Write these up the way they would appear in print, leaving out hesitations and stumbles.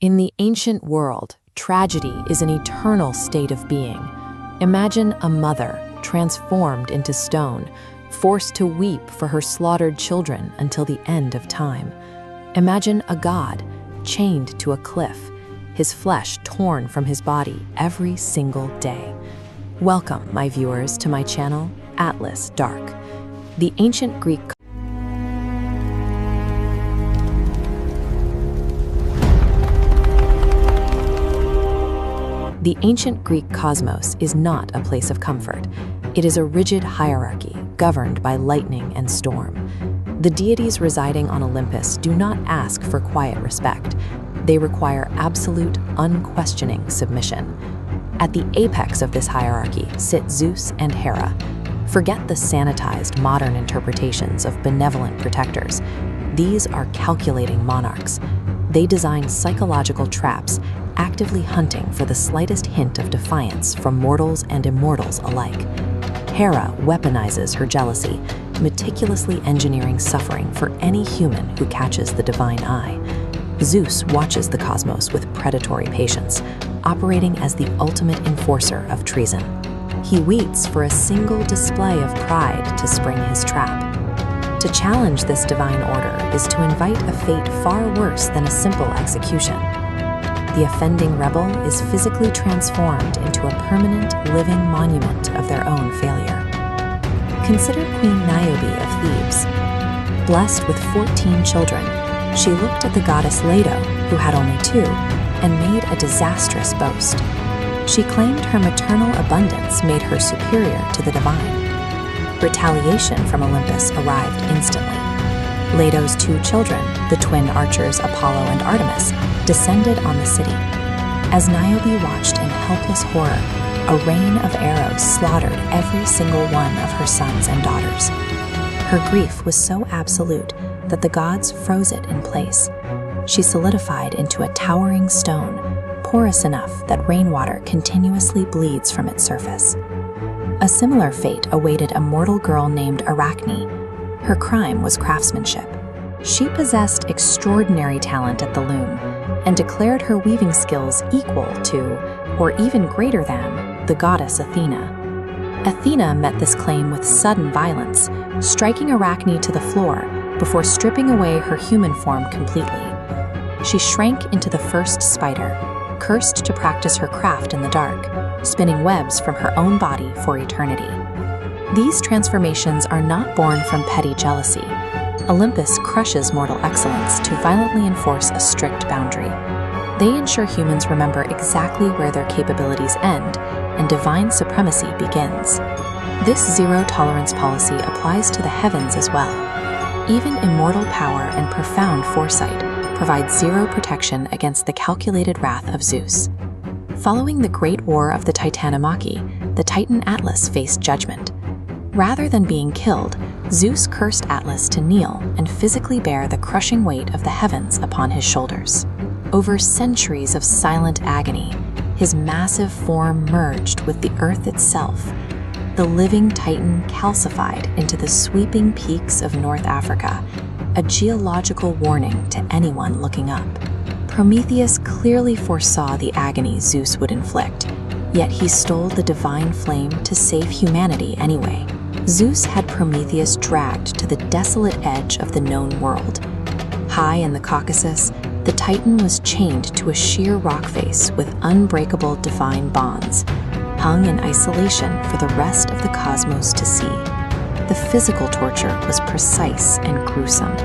In the ancient world, tragedy is an eternal state of being. Imagine a mother transformed into stone, forced to weep for her slaughtered children until the end of time. Imagine a god chained to a cliff, his flesh torn from his body every single day. Welcome, my viewers, to my channel, Atlas Dark. The ancient Greek The ancient Greek cosmos is not a place of comfort. It is a rigid hierarchy governed by lightning and storm. The deities residing on Olympus do not ask for quiet respect. They require absolute, unquestioning submission. At the apex of this hierarchy sit Zeus and Hera. Forget the sanitized modern interpretations of benevolent protectors. These are calculating monarchs. They design psychological traps, actively hunting for the slightest hint of defiance from mortals and immortals alike. Hera weaponizes her jealousy, meticulously engineering suffering for any human who catches the divine eye. Zeus watches the cosmos with predatory patience, operating as the ultimate enforcer of treason. He waits for a single display of pride to spring his trap. To challenge this divine order is to invite a fate far worse than a simple execution. The offending rebel is physically transformed into a permanent, living monument of their own failure. Consider Queen Niobe of Thebes. Blessed with 14 children, she looked at the goddess Leto, who had only 2, and made a disastrous boast. She claimed her maternal abundance made her superior to the divine. Retaliation from Olympus arrived instantly. Leto's 2 children, the twin archers Apollo and Artemis, descended on the city. As Niobe watched in helpless horror, a rain of arrows slaughtered every single one of her sons and daughters. Her grief was so absolute that the gods froze it in place. She solidified into a towering stone, porous enough that rainwater continuously bleeds from its surface. A similar fate awaited a mortal girl named Arachne. Her crime was craftsmanship. She possessed extraordinary talent at the loom and declared her weaving skills equal to, or even greater than, the goddess Athena. Athena met this claim with sudden violence, striking Arachne to the floor before stripping away her human form completely. She shrank into the first spider, cursed to practice her craft in the dark, spinning webs from her own body for eternity. These transformations are not born from petty jealousy. Olympus crushes mortal excellence to violently enforce a strict boundary. They ensure humans remember exactly where their capabilities end and divine supremacy begins. This zero-tolerance policy applies to the heavens as well. Even immortal power and profound foresight provide zero protection against the calculated wrath of Zeus. Following the Great War of the Titanomachy, the Titan Atlas faced judgment. Rather than being killed, Zeus cursed Atlas to kneel and physically bear the crushing weight of the heavens upon his shoulders. Over centuries of silent agony, his massive form merged with the earth itself. The living Titan calcified into the sweeping peaks of North Africa, a geological warning to anyone looking up. Prometheus clearly foresaw the agony Zeus would inflict, yet he stole the divine flame to save humanity anyway. Zeus had Prometheus dragged to the desolate edge of the known world. High in the Caucasus, the Titan was chained to a sheer rock face with unbreakable divine bonds, hung in isolation for the rest of the cosmos to see. The physical torture was precise and gruesome.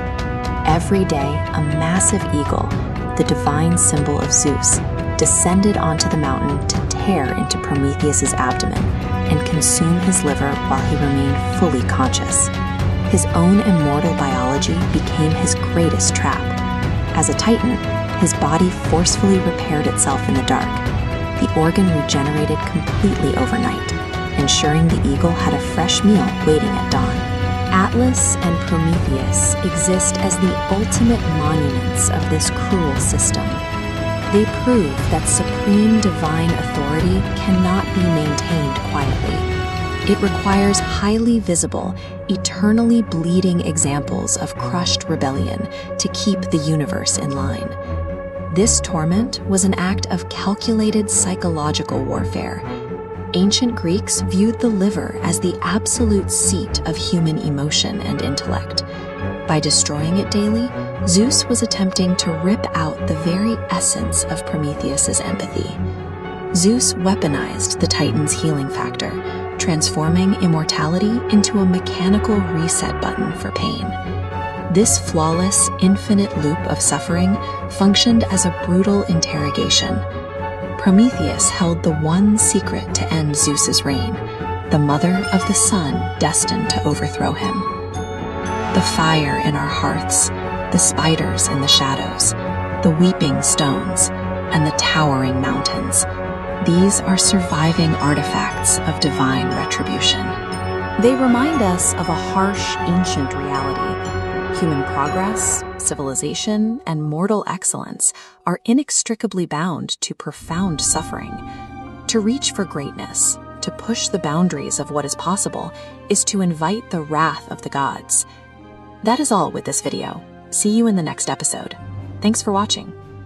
Every day, a massive eagle, the divine symbol of Zeus, descended onto the mountain to tear into Prometheus's abdomen and consume his liver while he remained fully conscious. His own immortal biology became his greatest trap. As a Titan, his body forcefully repaired itself in the dark. The organ regenerated completely overnight, ensuring the eagle had a fresh meal waiting at dawn. Atlas and Prometheus exist as the ultimate monuments of this cruel system. They prove that supreme divine authority cannot be maintained quietly. It requires highly visible, eternally bleeding examples of crushed rebellion to keep the universe in line. This torment was an act of calculated psychological warfare. Ancient Greeks viewed the liver as the absolute seat of human emotion and intellect. By destroying it daily, Zeus was attempting to rip out the very essence of Prometheus's empathy. Zeus weaponized the Titan's healing factor, transforming immortality into a mechanical reset button for pain. This flawless, infinite loop of suffering functioned as a brutal interrogation. Prometheus held the one secret to end Zeus's reign, the mother of the sun destined to overthrow him. The fire in our hearths, the spiders in the shadows, the weeping stones, and the towering mountains. These are surviving artifacts of divine retribution. They remind us of a harsh, ancient reality. Human progress, civilization, and mortal excellence are inextricably bound to profound suffering. To reach for greatness, to push the boundaries of what is possible, is to invite the wrath of the gods. That is all with this video. See you in the next episode. Thanks for watching.